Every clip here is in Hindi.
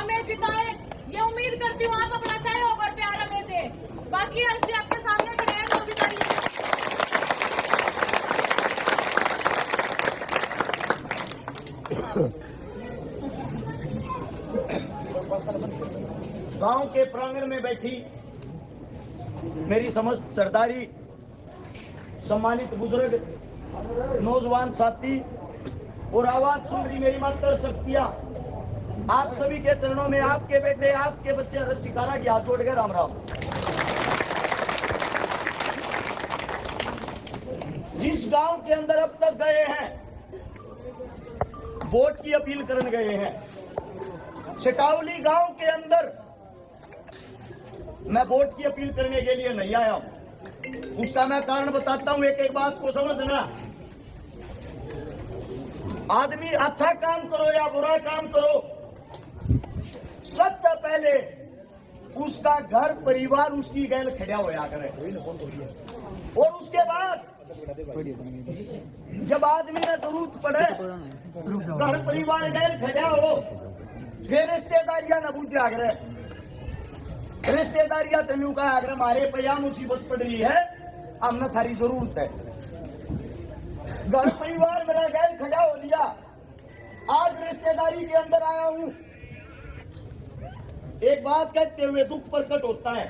हमें जिताए, ये उम्मीद करती हूँ आप अपना सहयोग और प्यार हमें दे। बाकी अर्जी आपके सामने खड़े हैं, तो भी गांव के प्रांगण में बैठी मेरी समस्त सरदारी, सम्मानित बुजुर्ग, नौजवान साथी और आवाज सुन रही मेरी मातर शक्तियां, आप सभी के चरणों में आपके बेटे, आपके बच्चे रज चिकारा की हाथ जोड़ के राम राम। जिस गांव के अंदर अब तक गए हैं, वोट की अपील करने गए हैं, चटावली गांव के अंदर मैं वोट की अपील करने के लिए नहीं आया हूं। उसका मैं कारण बताता हूं, एक एक बात को समझना। आदमी अच्छा काम करो या बुरा काम करो, सबसे पहले उसका घर परिवार उसकी गैल खड़ा होया करे, और उसके बाद जब आदमी ने जरूरत पड़े, घर परिवार गैल खड़ा हो, फिर रिश्तेदारियां न बूझा करे। रिश्तेदारियां तेनू कहा अगर हमारे पे मुसीबत पड़ रही है, हमने थारी जरूरत है। घर परिवार मेरा गैर खड़ा हो दिया, आज रिश्तेदारी के अंदर आया हूं। एक बात कहते हुए दुख प्रकट होता है,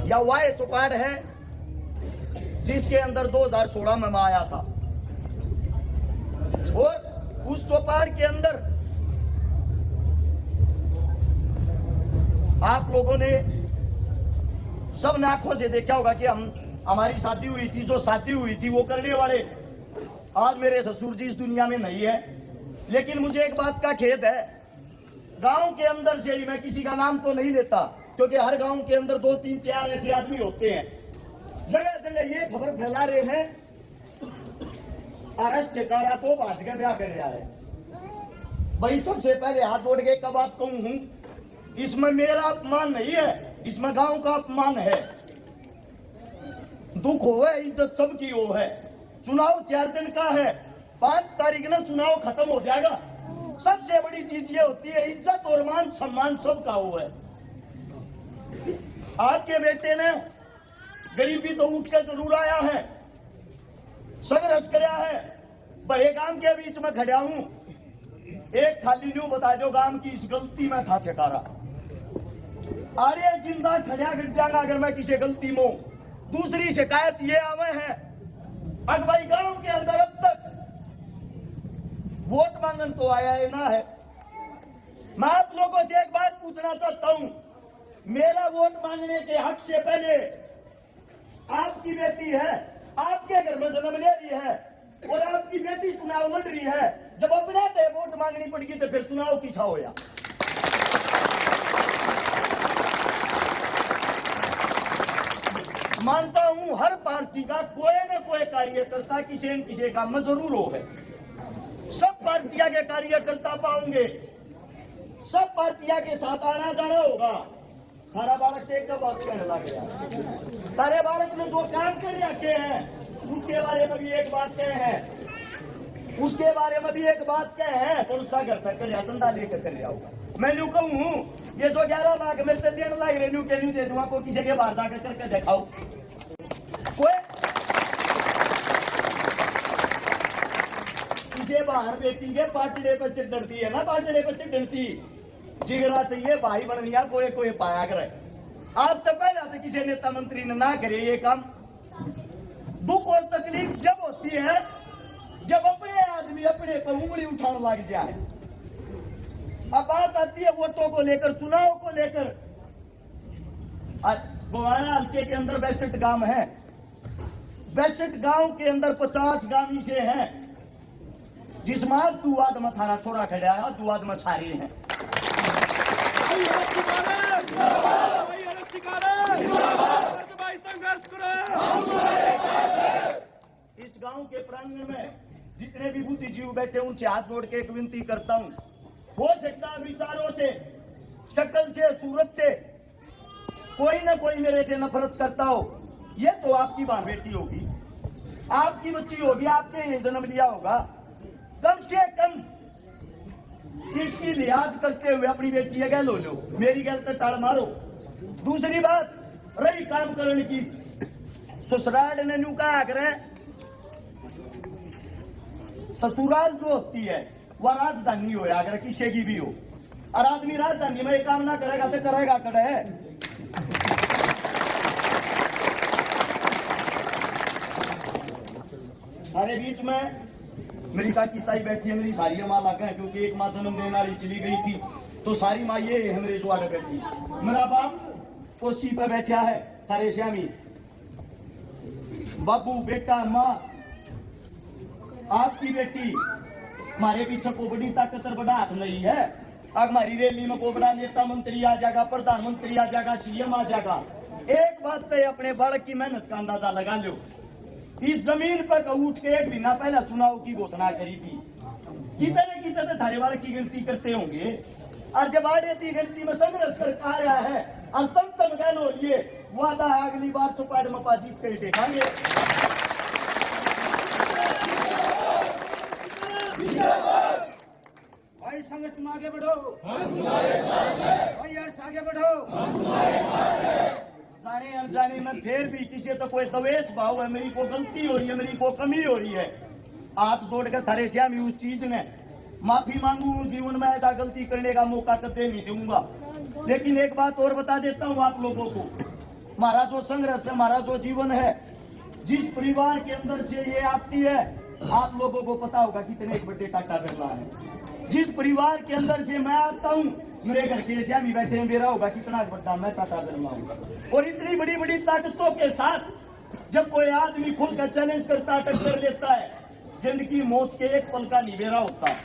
यह वह चौपाड़ है जिसके अंदर 2016 में मैं आया था, और उस चौपाड़ के अंदर आप लोगों ने सब ने आंखों से देखा होगा कि हमारी शादी हुई थी, जो शादी हुई थी वो करने वाले आज मेरे ससुर जी इस दुनिया में नहीं है। लेकिन मुझे एक बात का खेद है, गांव के अंदर से ही, मैं किसी का नाम तो नहीं लेता क्योंकि हर गांव के अंदर 2 3 4 ऐसे आदमी होते हैं, जगह जगह ये खबर फैला रहे हैं आरएस चिकारा तो भाज के ब्याह कर रहा है। भाई सबसे पहले हाथ जोड़ के एक बात कहूं हूं, इसमें मेरा अपमान नहीं है, इसमें गांव का अपमान है। दुख हो है, इज्जत सबकी हो है। चुनाव 4 दिन का है, 5 तारीख ना चुनाव खत्म हो जाएगा। सबसे बड़ी चीज ये होती है, इज्जत और मान सम्मान सबका हो है। आपके बेटे ने गरीबी तो उठ के जरूर आया है, संघर्ष कराया है, बड़े गांव के बीच में खड़ा हूं। एक खाली न्यू बता दो गांव की इस गलती में था चकारा, अरे जिंदा खड़ा गिर जाना अगर मैं किसी गलती में। दूसरी शिकायत ये आवे है, अगवाई गांव के अंदर अब तक वोट मांगने तो आया है ना है। मैं आप लोगों से एक बात पूछना चाहता हूं, मेरा वोट मांगने के हक से पहले आपकी बेटी है, आपके घर में जन्म ले रही है, और आपकी बेटी चुनाव लड़ रही है। जब अपने ते वोट मांगनी पड़ेगी तो फिर चुनाव की छा होया। मानता हूं हर पार्टी का कोई न कोई कार्यकर्ता किसी न किसी काम में जरूर हो है। सब पार्टियां के कार्यकर्ता पाओगे, सब पार्टियां के साथ आना जाना होगा। थारा बालक एक बात कहने लग गया, तारे बालक ने जो काम कर रखे हैं उसके बारे में भी एक बात कहे हैं, उसके बारे में भी एक बात कहे हैं, कौन सा घर तक कर चंदा लेकर कर रहा होगा। मैं यूं कहूं, ये जो 11 लाख में से देने लग रहे के न्यू दे दूंगा, को किसी के बाहर जाकर करके दिखाओ। कोई किसी बाहर बेटी के पाटड़े पर चिड़ती है ना, पाटड़े पर चिड़ती जिगरा चाहिए भाई बननिया कोई कोई पाया करे। आज तक पहला तो किसी नेता मंत्री ने ना करे ये काम। दुख और तकलीफ जब होती है जब अपने आदमी अपने पर उंगली उठाने लग जाए। अब बात आती है वोटों को लेकर, चुनाव को लेकर। गोवाना हल्के के अंदर 62 गांव है, 62 गांव के अंदर 50 गांवी से हैं, जिसमें 2 आदमी थारा छोड़ा खड़ा है, 2 आदमी सारे हैं। इस गांव के प्रांगण में जितने भी बुद्धिजीवी बैठे उनसे हाथ जोड़ के एक विनती करता हूं, हो सकता है विचारों से, शक्ल से, सूरत से कोई ना कोई मेरे से नफरत करता हो। ये तो आपकी मां बेटी होगी, आपकी बच्ची होगी, आपके जन्म लिया होगा। कम से कम इसकी लिहाज करते हुए अपनी बेटी है गल हो लो, मेरी गल तो टाल मारो। दूसरी बात रही काम करने की, ससुराल ने न्यू कहा करे ससुराल जो होती है वह राजधानी हो, अगर किसी की भी हो, और आदमी राजधानी में काम ना करेगा तो करेगा कड़े है। सारे बीच में मेरी काकी ताई बैठी है, मेरी सारी माँ लागे हैं, क्योंकि एक माँ जन्म देने वाली चली गई थी तो सारी माँ ये है मेरे जो आगे बैठी। मेरा बाप कुर्सी पे बैठा है, थारे श्यामी बाबू बेटा माँ आपकी बेटी, हमारे पीछे को बड़ी ताकतर बड़ा हाथ नहीं है। अब हमारी रैली में को बड़ा नेता मंत्री आ जाएगा, प्रधानमंत्री आ जाएगा, सीएम आ जाएगा। एक बात तो अपने बालक की मेहनत का अंदाजा लगा लो। इस जमीन पर उठ के एक महीना पहले चुनाव की घोषणा करी थी, कितने थारे बालक की गिनती करते होंगे, और जब आड़े थी गिनती में संघर्ष कर आया है और तम गैल हो लिए वादा अगली बार चौपाट में जीत कर देखांगे। भाई संगठन आगे बढ़ो, भाई यार आगे बढ़ो। जाने अनजाने में फिर भी किसी तो कोई दवेश भाव है, मेरी को गलती हो रही है, मेरी को कमी हो रही है, हाथ जोड़कर थारे से मैं उस चीज में माफी मांगू। जीवन में ऐसा गलती करने का मौका कभी नहीं दूंगा। लेकिन एक बात और बता देता हूँ आप लोगों को, हमारा जो संघर्ष है, हमारा जो जीवन है, जिस परिवार के अंदर से ये आती है, आप लोगों को पता होगा कितने एक बड़े टाटा बिरला है। जिस परिवार के अंदर से मैं आता हूँ, मेरे घर के श्यामी बैठे मेरा होगा कितना बड़ा मैं टाटा बिरला हूँ। और इतनी बड़ी बड़ी ताकतों के साथ जब कोई आदमी खुल कर चैलेंज करता, टक्कर लेता है, जिंदगी मौत के एक पल का निबेरा होता है।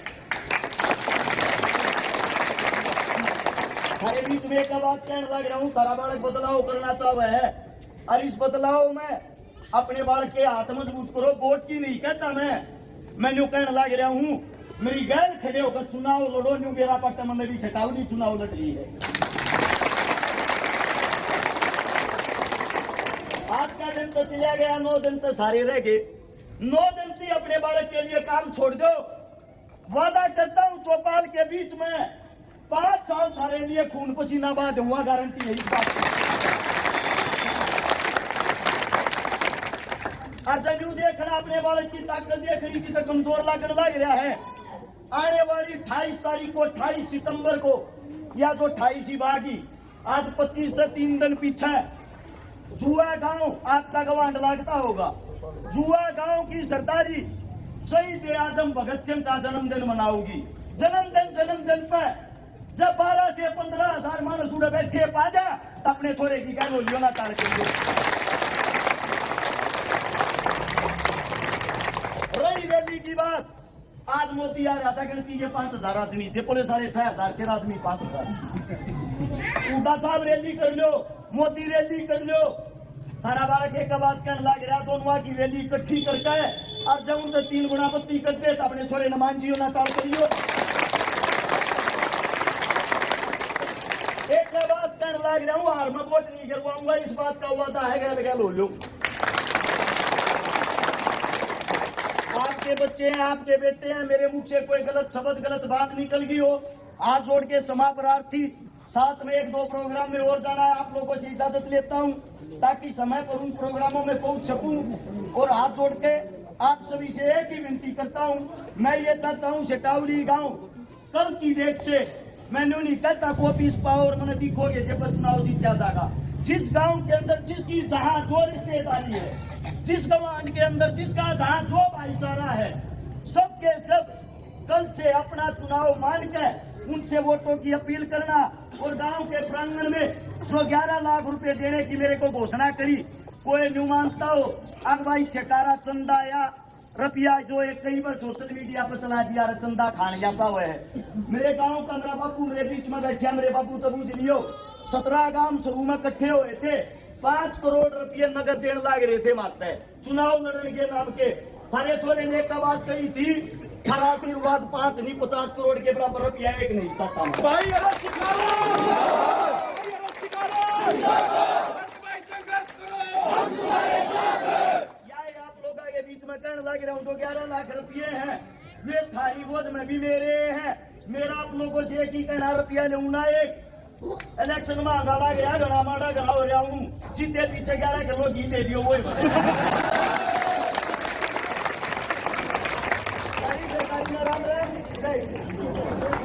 हरे बीच में एक बात कहने लग रहा हूँ, तारा बालक बदलाव करना चाहे है, और इस बदलाव में अपने बालक के हाथ मजबूत करो। वोट की नहीं कहता मैं न्यू कहने लग रहा हूँ, मेरी गैर खड़े होकर चुनाव लड़ो। न्यू बेरा पट्टा में भी सटावली चुनाव लड़ रही है। आज का दिन तो चला गया, 9 दिन तो सारे रह गए। 9 दिन की अपने बालक के लिए काम छोड़ दो। वादा करता हूँ चौपाल के बीच में 5 साल थारे लिए खून पसीना बहा दूंगा, गारंटी है इस बात की। और जब यूं देखना अपने बालक की ताकत देखनी की तो कमजोर लगने लग रहा है। आने वाली 28 तारीख को, 28 सितंबर को, या जो 28 ही बागी, आज 25 से 3 दिन पीछे जुआ गांव आपका गवांड लगता होगा। जुआ गांव की सरदारी शहीद आजम भगत सिंह का जन्मदिन मनाओगी। जन्मदिन पर जब 12 से 15 हजार मानस उड़े बैठे पाजा, अपने छोरे की क्या बोलियो ना ताड़ के रही रैली की बात। आज मोदी आ रहा था, गिनती ये 5000 आदमी थे, पुलिस वाले 6000 के आदमी 5000। उड़ा साहब रैली कर लो, मोदी रैली कर लो, तारा बालक एक बात कहने लग रहा, दोनों की रैली इकट्ठी करके और जब उनसे 3 गुना बत्ती करते तो अपने छोरे नमान जियो ना टाल करियो। एक बात कहने लग रहा हूँ, हार में वोट नहीं करवाऊंगा, इस बात का वादा है। गल हो लो, आपके बच्चे हैं, आपके बेटे हैं, मेरे मुख से कोई गलत शब्द, गलत बात निकल गई हो, हाथ जोड़ के क्षमा प्रार्थी। साथ में 1-2 प्रोग्राम में और जाना है, आप लोगों से इजाजत लेता हूं ताकि समय पर उन प्रोग्रामों में पहुंच सकूं। और हाथ जोड़ के आप सभी से एक ही विनती करता हूं, मैं ये चाहता हूं सेटावली गांव कल की डेट से, मैंने नहीं कहता को पीस पाओ और मैंने दिखोगे जब चुनाव जीता जाएगा। जिस गांव के अंदर जिसकी जहां जो रिश्तेदारी है, जिस गवांड के अंदर जिसका जहां जो भाईचारा है, सबके सब कल से अपना चुनाव मान के उनसे वोटों की अपील करना। और गांव के प्रांगण में जो 11 लाख रुपए देने की मेरे को घोषणा करी, कोई न्यू मानता हो अगवाई छकारा चंदा या रुपया जो एक कई बार सोशल मीडिया पर चला दिया, चंदा खान जाता हुआ है। मेरे गांव का मेरा बापू मेरे बीच में बैठा, मेरे बापू तो बूझ लियो, 17 गांव शुरू में इकट्ठे हुए थे, 5 करोड़ रुपये नगद देने लग रहे थे मारते चुनाव लड़ने के नाम के। थारे छोरे ने एक बात कही थी, हर आशीर्वाद 5 नहीं 50 करोड़ के बराबर रुपया एक नहीं चाहता भाई। आप लोगों के बीच में कहने लग रहा हूँ, जो 11 लाख रुपये हैं वे थारी बोझ में भी मेरे हैं। मेरा आप लोगों से एक ही कहना रुपया ने उना एक इलेक्शन में आगाड़ा गया घना माड़ा घना हो रहा हूँ जितने पीछे 11 किलो घी दे दियो वो